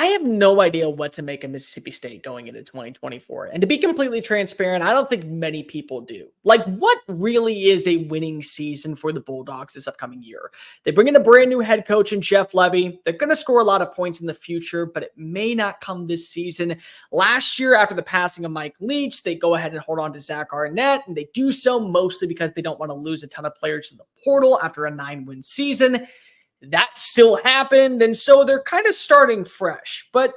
I have no idea what to make of Mississippi State going into 2024. And to be completely transparent, I don't think many people do. Like, what really is a winning season for the Bulldogs this upcoming year? They bring in a brand new head coach in Jeff Lebby. They're going to score a lot of points in the future, but it may not come this season. Last year, after the passing of Mike Leach, they go ahead and hold on to Zach Arnett, and they do so mostly because they don't want to lose a ton of players to the portal after a 9-win season. That still happened, and so they're kind of starting fresh. But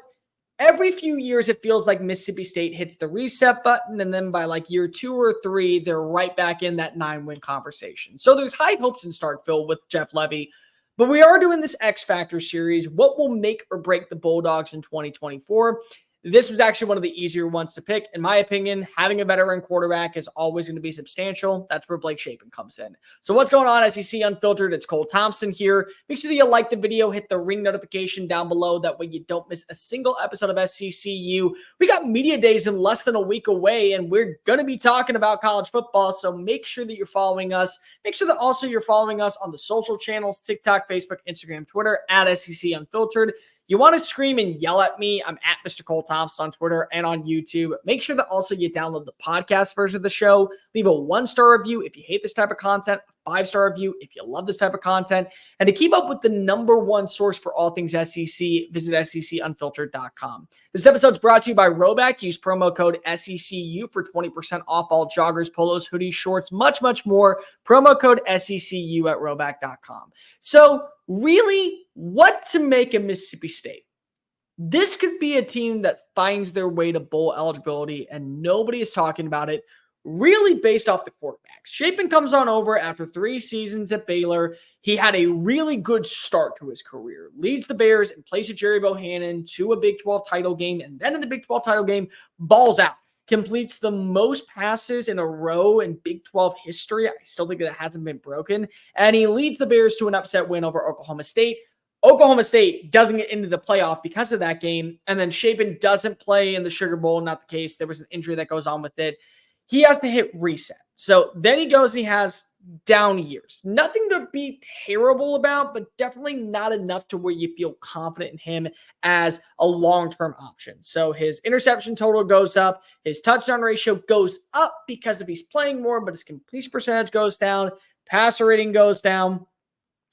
every few years, it feels like Mississippi State hits the reset button, and then by like year 2 or 3, they're right back in that 9-win conversation. So there's high hopes in Starkville with Jeff Lebby, but we are doing this X Factor series. What will make or break the Bulldogs in 2024? This was actually one of the easier ones to pick. In my opinion, having a veteran quarterback is always going to be substantial. That's where Blake Shapen comes in. So what's going on, SEC Unfiltered? It's Cole Thompson here. Make sure that you like the video, hit the ring notification down below. That way you don't miss a single episode of SECU. We got media days in less than a week away, and we're going to be talking about college football. So make sure that you're following us. Make sure that also you're following us on the social channels, TikTok, Facebook, Instagram, Twitter, at SEC Unfiltered. You want to scream and yell at me, I'm at Mr. Cole Thompson on Twitter and on YouTube. Make sure that also you download the podcast version of the show. Leave a 1-star review if you hate this type of content, a 5-star review if you love this type of content. And to keep up with the #1 source for all things SEC, visit SECUnfiltered.com. This episode's brought to you by RHOBACK. Use promo code SECU for 20% off all joggers, polos, hoodies, shorts, much, much more. Promo code SECU at RHOBACK.com. So really, what to make of Mississippi State? This could be a team that finds their way to bowl eligibility, and nobody is talking about it, really based off the quarterbacks. Shapen comes on over after 3 seasons at Baylor. He had a really good start to his career. Leads the Bears in place of Jerry Bohannon to a Big 12 title game, and then in the Big 12 title game, balls out. Completes the most passes in a row in Big 12 history. I still think that it hasn't been broken. And he leads the Bears to an upset win over Oklahoma State. Oklahoma State doesn't get into the playoff because of that game. And then Shapen doesn't play in the Sugar Bowl. Not the case. There was an injury that goes on with it. He has to hit reset. So then he goes and he has down years. Nothing to be terrible about, but definitely not enough to where you feel confident in him as a long-term option. So his interception total goes up. His touchdown ratio goes up because if he's playing more, but his completion percentage goes down. Passer rating goes down.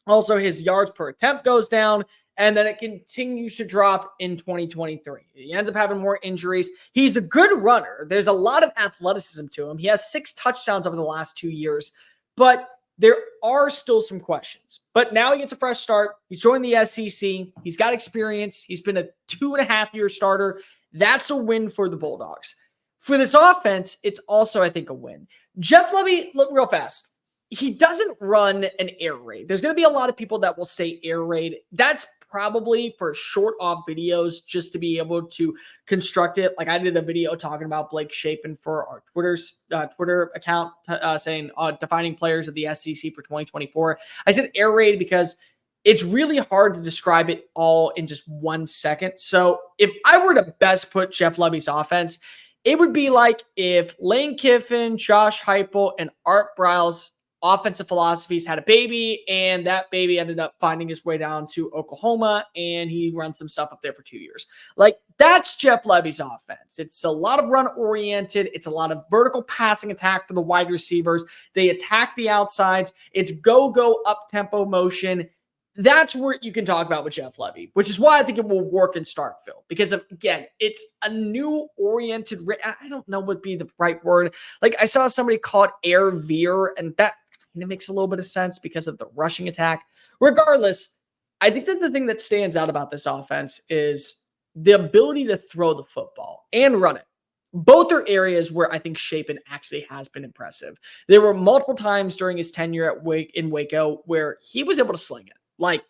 Also, his yards per attempt goes down. And then it continues to drop in 2023. He ends up having more injuries. He's a good runner. There's a lot of athleticism to him. He has 6 touchdowns over the last 2 years, but there are still some questions. But now he gets a fresh start. He's joined the SEC. He's got experience. He's been a 2.5-year starter. That's a win for the Bulldogs. For this offense, it's also, I think, a win. Jeff Lebby, look real fast. He doesn't run an air raid. There's going to be a lot of people that will say air raid. That's probably for short off videos just to be able to construct it. Like I did a video talking about Blake Shapen for our Twitter account saying defining players of the SEC for 2024. I said air raid because it's really hard to describe it all in just 1 second. So if I were to best put Jeff Lebby's offense, it would be like if Lane Kiffin, Josh Heupel, and Art Briles' offensive philosophies had a baby, and that baby ended up finding his way down to Oklahoma, and he runs some stuff up there for 2 years. Like, that's Jeff Lebby's offense. It's a lot of run-oriented. It's a lot of vertical passing attack for the wide receivers. They attack the outsides. It's go-go up-tempo motion. That's where you can talk about with Jeff Lebby, which is why I think it will work in Starkville. Because, again, it's a new-oriented – I don't know what would be the right word. Like, I saw somebody call it air veer, and that – and it makes a little bit of sense because of the rushing attack. Regardless, I think that the thing that stands out about this offense is the ability to throw the football and run it. Both are areas where I think Shapen actually has been impressive. There were multiple times during his tenure in Waco where he was able to sling it, like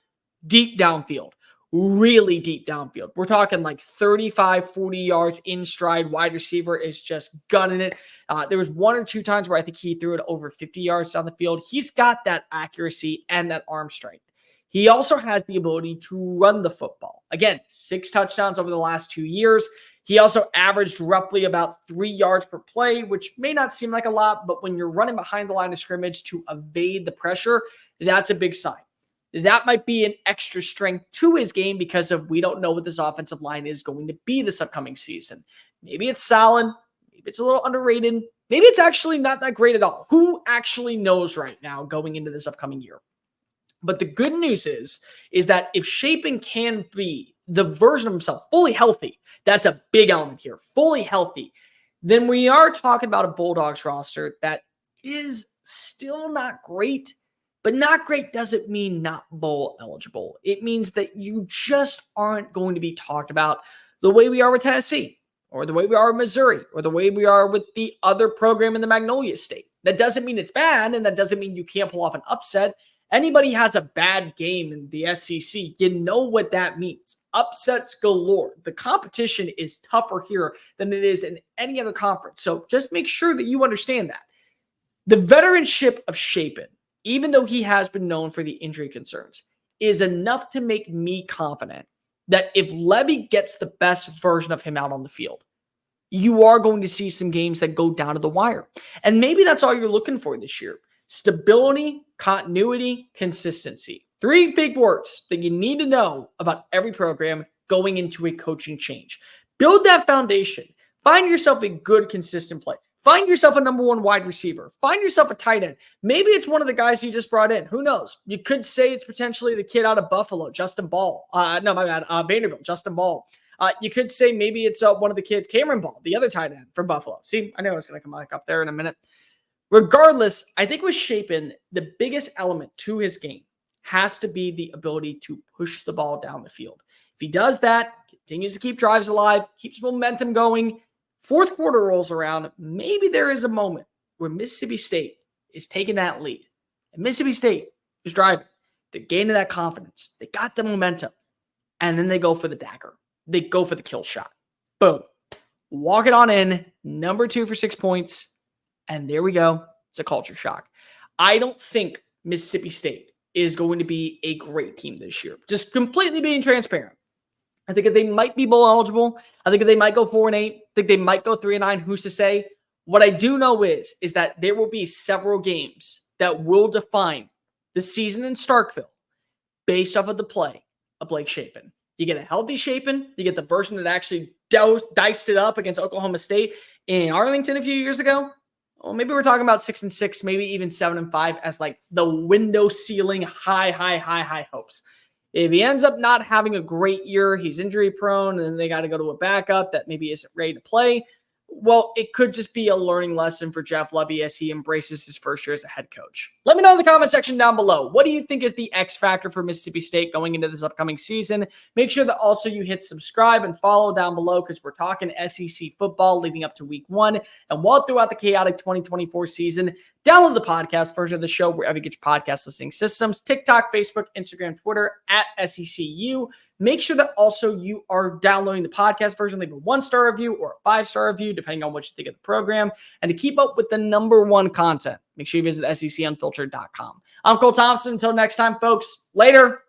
deep downfield. Really deep downfield. We're talking like 35, 40 yards in stride. Wide receiver is just gunning it. There was 1 or 2 times where I think he threw it over 50 yards down the field. He's got that accuracy and that arm strength. He also has the ability to run the football. Again, 6 touchdowns over the last 2 years. He also averaged roughly about 3 yards per play, which may not seem like a lot, but when you're running behind the line of scrimmage to evade the pressure, that's a big sign. that might be an extra strength to his game because of we don't know what this offensive line is going to be this upcoming season. Maybe it's solid. Maybe it's a little underrated. Maybe it's actually not that great at all. Who actually knows right now going into this upcoming year? But the good news is that if Shapen can be the version of himself, fully healthy, that's a big element here, fully healthy, then we are talking about a Bulldogs roster that is still not great, but not great doesn't mean not bowl eligible. It means that you just aren't going to be talked about the way we are with Tennessee, or the way we are with Missouri, or the way we are with the other program in the Magnolia State. That doesn't mean it's bad, and that doesn't mean you can't pull off an upset. Anybody has a bad game in the SEC, you know what that means. Upsets galore. The competition is tougher here than it is in any other conference. So just make sure that you understand that. The veteranship of Shapen, even though he has been known for the injury concerns, is enough to make me confident that if Lebby gets the best version of him out on the field, you are going to see some games that go down to the wire. And maybe that's all you're looking for this year. Stability, continuity, consistency. 3 big words that you need to know about every program going into a coaching change. Build that foundation. Find yourself a good, consistent play. Find yourself a number 1 wide receiver. Find yourself a tight end. Maybe it's one of the guys you just brought in. Who knows? You could say it's potentially the kid out of Buffalo, Justin Ball. Vanderbilt, Justin Ball. You could say maybe it's one of the kids, Cameron Ball, the other tight end from Buffalo. See, I know I was going to come back up there in a minute. Regardless, I think with Shapen, the biggest element to his game has to be the ability to push the ball down the field. If he does that, continues to keep drives alive, keeps momentum going, fourth quarter rolls around, maybe there is a moment where Mississippi State is taking that lead. And Mississippi State is driving. They're gaining that confidence. They got the momentum. And then they go for the dagger. They go for the kill shot. Boom. Walk it on in. Number 2 for 6 points. And there we go. It's a culture shock. I don't think Mississippi State is going to be a great team this year. Just completely being transparent. I think that they might be bowl eligible. I think that they might go 4-8. I think they might go 3-9. Who's to say? What I do know is that there will be several games that will define the season in Starkville based off of the play of Blake Shapen. You get a healthy Shapen. You get the version that actually diced it up against Oklahoma State in Arlington a few years ago. Well, maybe we're talking about 6-6, maybe even 7-5 as like the window ceiling high hopes. If he ends up not having a great year, he's injury prone, and then they got to go to a backup that maybe isn't ready to play. Well, it could just be a learning lesson for Jeff Lebby as he embraces his first year as a head coach. Let me know in the comment section down below. What do you think is the X factor for Mississippi State going into this upcoming season? Make sure that also you hit subscribe and follow down below because we're talking SEC football leading up to week 1 and well throughout the chaotic 2024 season. Download the podcast version of the show wherever you get your podcast listening systems, TikTok, Facebook, Instagram, Twitter, at SECU. Make sure that also you are downloading the podcast version. Leave a 1-star review or a 5-star review, depending on what you think of the program. And to keep up with the number 1 content, make sure you visit SECUnfiltered.com. I'm Cole Thompson. Until next time, folks. Later.